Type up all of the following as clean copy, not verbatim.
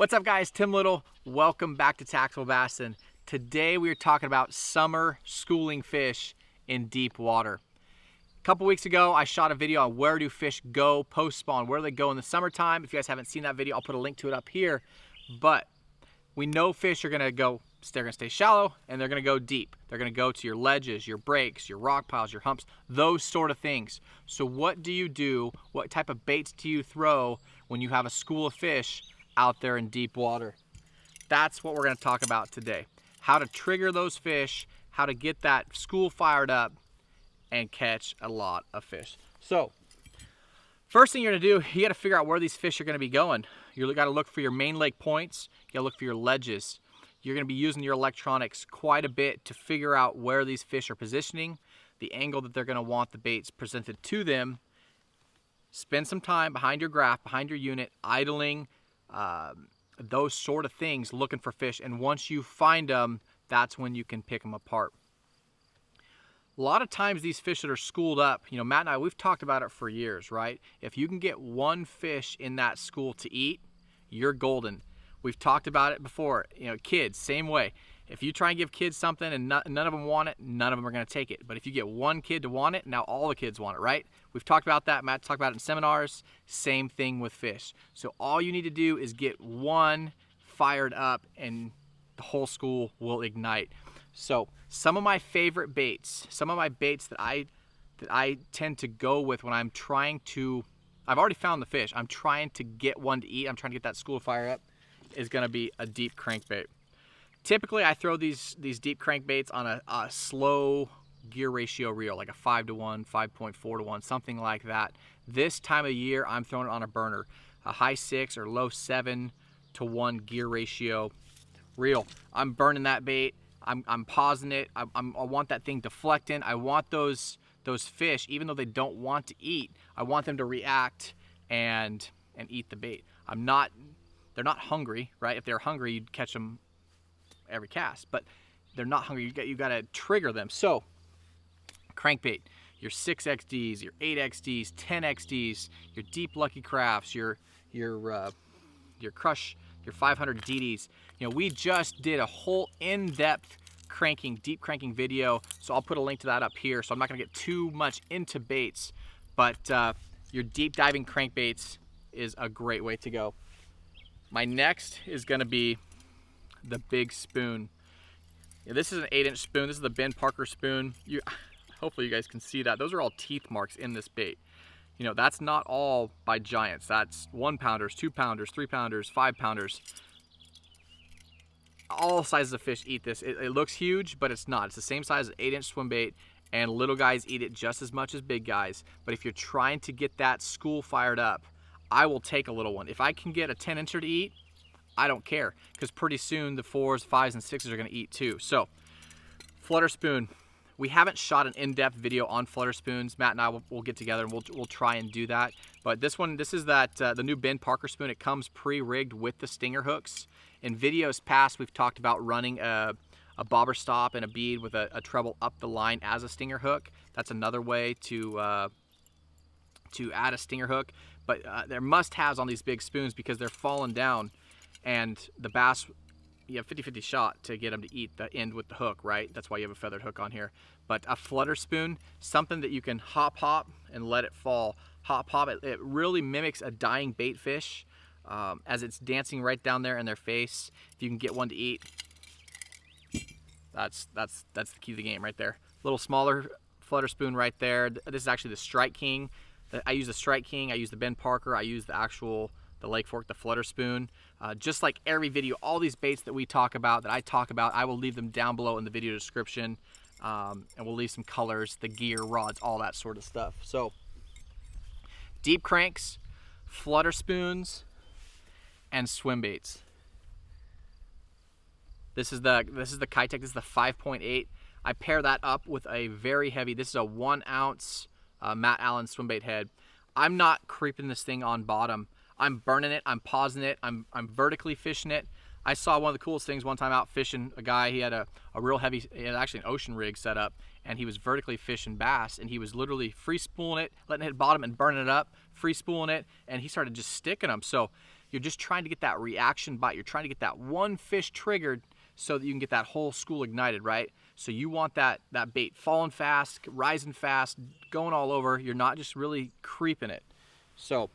What's up, guys? Tim Little. Welcome back to TacticalBassin. Today we are talking about summer schooling fish in deep water. A couple weeks ago, I shot a video on where do fish go post-spawn, where do they go in the summertime. If you guys haven't seen that video, I'll put a link to it up here. But we know fish are gonna stay shallow and they're gonna go deep. They're gonna go to your ledges, your breaks, your rock piles, your humps, those sort of things. So what do you do? What type of baits do you throw when you have a school of fish out there in deep water? That's what we're gonna talk about today. How to trigger those fish, how to get that school fired up and catch a lot of fish. So first thing you're gonna do, you gotta figure out where these fish are gonna be going. You gotta look for your main lake points, you gotta look for your ledges. You're gonna be using your electronics quite a bit to figure out where these fish are positioning, the angle that they're gonna want the baits presented to them. Spend some time behind your graph, behind your unit, idling, those sort of things, looking for fish. And once you find them, that's when you can pick them apart. A lot of times these fish that are schooled up, you know, Matt and I, we've talked about it for years, right? If you can get one fish in that school to eat, you're golden. We've talked about it before. You know, kids, same way. If you try and give kids something and none of them want it, none of them are going to take it. But if you get one kid to want it, now all the kids want it, right? We've talked about that. Matt talked about it in seminars. Same thing with fish. So all you need to do is get one fired up and the whole school will ignite. So some of my favorite baits, some of my baits that I tend to go with when I'm trying to, I've already found the fish, I'm trying to get one to eat, I'm trying to get that school fire up, is going to be a deep crankbait. Typically I throw these deep crankbaits on a slow gear ratio reel, like a 5-to-1, 5.4-to-1, something like that. This time of year I'm throwing it on a burner, a high 6 or low 7-to-1 gear ratio reel. I'm burning that bait. I'm pausing it. I want that thing deflecting. I want those fish, even though they don't want to eat, I want them to react and eat the bait. They're not hungry, right? If they're hungry, you'd catch them every cast, but they're not hungry. You got to trigger them. So crankbait, your 6XDs, your 8XDs, 10XDs, your deep Lucky Crafts, your Crush, your 500 DDs. You know, we just did a whole in-depth deep cranking video, so I'll put a link to that up here. So I'm not gonna get too much into baits, but your deep diving crankbaits is a great way to go. My next is gonna be the big spoon. Yeah, this is an 8-inch spoon. This is the Ben Parker spoon. Hopefully you guys can see that. Those are all teeth marks in this bait. You know, that's not all by giants. That's 1-pounders, 2-pounders, 3-pounders, 5-pounders. All sizes of fish eat this. It looks huge, but it's not. It's the same size as an 8-inch swim bait, and little guys eat it just as much as big guys. But if you're trying to get that school fired up, I will take a little one. If I can get a 10-incher to eat, I don't care, because pretty soon the 4s, 5s, and 6s are going to eat too. So, Flutter Spoon. We haven't shot an in-depth video on Flutter Spoons. Matt and I will get together and we'll try and do that. But this is the new Ben Parker spoon. It comes pre-rigged with the stinger hooks. In videos past, we've talked about running a bobber stop and a bead with a treble up the line as a stinger hook. That's another way to add a stinger hook. But they're must-haves on these big spoons because they're falling down, and the bass, you have 50-50 shot to get them to eat the end with the hook, right? That's why you have a feathered hook on here. But a Flutter Spoon, something that you can hop and let it fall. Hop, it really mimics a dying bait fish as it's dancing right down there in their face. If you can get one to eat, that's the key to the game right there. A little smaller Flutter Spoon right there. This is actually the Strike King. I use the Strike King, I use the Ben Parker, I use the Lake Fork, the Flutter Spoon. Just like every video, all these baits that I talk about, I will leave them down below in the video description. And we'll leave some colors, the gear, rods, all that sort of stuff. So, deep cranks, Flutter Spoons, and swim baits. This is the Kitech. This is the 5.8. I pair that up with a very heavy. This is a 1-ounce Matt Allen swim bait head. I'm not creeping this thing on bottom. I'm burning it. I'm pausing it. I'm vertically fishing it. I saw one of the coolest things one time out fishing. A guy, he had a real heavy, he had actually an ocean rig set up, and he was vertically fishing bass, and he was literally free spooling it, letting it hit bottom and burning it up, free spooling it, and he started just sticking them. So you're just trying to get that reaction bite. You're trying to get that one fish triggered so that you can get that whole school ignited, right? So you want that bait falling fast, rising fast, going all over. You're not just really creeping it. So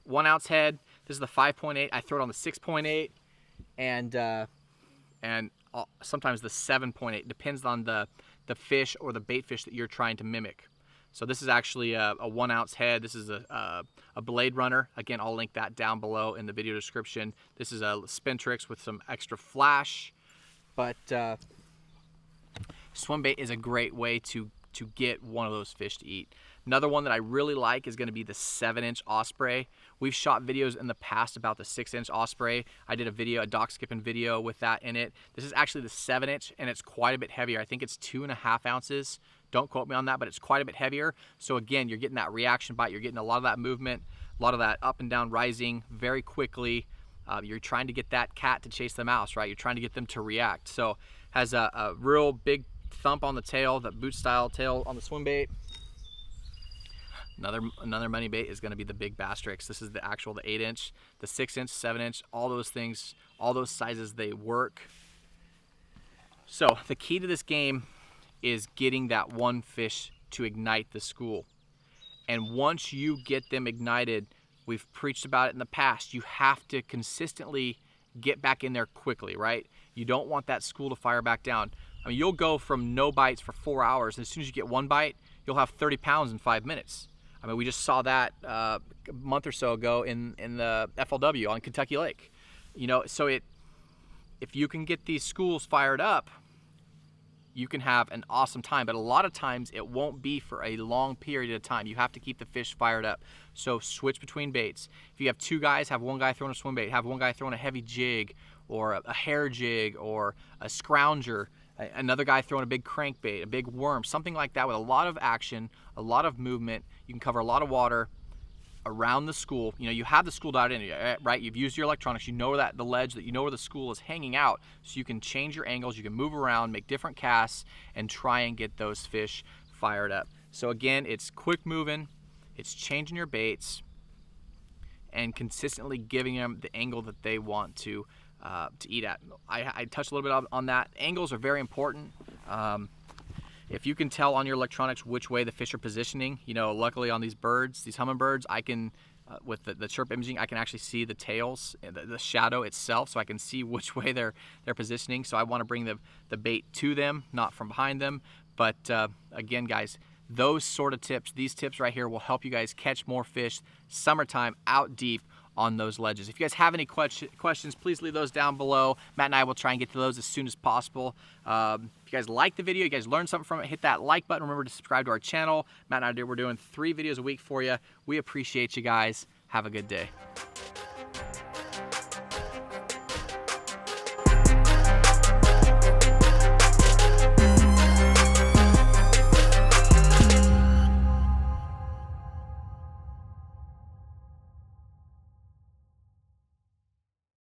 1 ounce head. This is the 5.8. I throw it on the 6.8 and sometimes the 7.8. Depends on the fish or the bait fish that you're trying to mimic. So this is actually a 1 ounce head. This is a blade runner. Again, I'll link that down below in the video description. This is a Spin Tricks with some extra flash. But swim bait is a great way to get one of those fish to eat. Another one that I really like is going to be the 7-inch Osprey. We've shot videos in the past about the 6-inch Osprey. I did a dock skipping video with that in it. This is actually the 7-inch, and it's quite a bit heavier. I think it's 2.5 ounces. Don't quote me on that, but it's quite a bit heavier. So again, you're getting that reaction bite. You're getting a lot of that movement, a lot of that up and down rising very quickly. You're trying to get that cat to chase the mouse, right? You're trying to get them to react. So has a real big thump on the tail, the boot style tail on the swim bait. Another money bait is going to be the big bass tricks. This is the 8-inch, the 6-inch, 7-inch, all those things, all those sizes, they work. So the key to this game is getting that one fish to ignite the school. And once you get them ignited, we've preached about it in the past, you have to consistently get back in there quickly, right? You don't want that school to fire back down. I mean, you'll go from no bites for 4 hours, and as soon as you get one bite, you'll have 30 pounds in 5 minutes. I mean, we just saw that a month or so ago in the FLW on Kentucky Lake. You know, so if you can get these schools fired up, you can have an awesome time. But a lot of times it won't be for a long period of time. You have to keep the fish fired up. So switch between baits. If you have 2 guys, have one guy throwing a swim bait, have one guy throwing a heavy jig or a hair jig or a scrounger, another guy throwing a big crankbait, a big worm, something like that with a lot of action, a lot of movement. You can cover a lot of water around the school. You know, you have the school dialed in, right? You've used your electronics. You know that the ledge, that you know where the school is hanging out, so you can change your angles, you can move around, make different casts, and try and get those fish fired up. So again, it's quick moving, it's changing your baits, and consistently giving them the angle that they want to eat at. I touched a little bit on that. Angles are very important. If you can tell on your electronics which way the fish are positioning, you know, luckily on these birds, these hummingbirds, I can, with the chirp imaging, I can actually see the tails, the shadow itself, so I can see which way they're positioning. So I want to bring the bait to them, not from behind them. But again, guys, those sort of tips, these tips right here will help you guys catch more fish summertime out deep on those ledges. If you guys have any questions, please leave those down below. Matt and I will try and get to those as soon as possible. If you guys like the video, you guys learned something from it, hit that like button. Remember to subscribe to our channel. Matt and I, we're doing 3 videos a week for you. We appreciate you guys. Have a good day.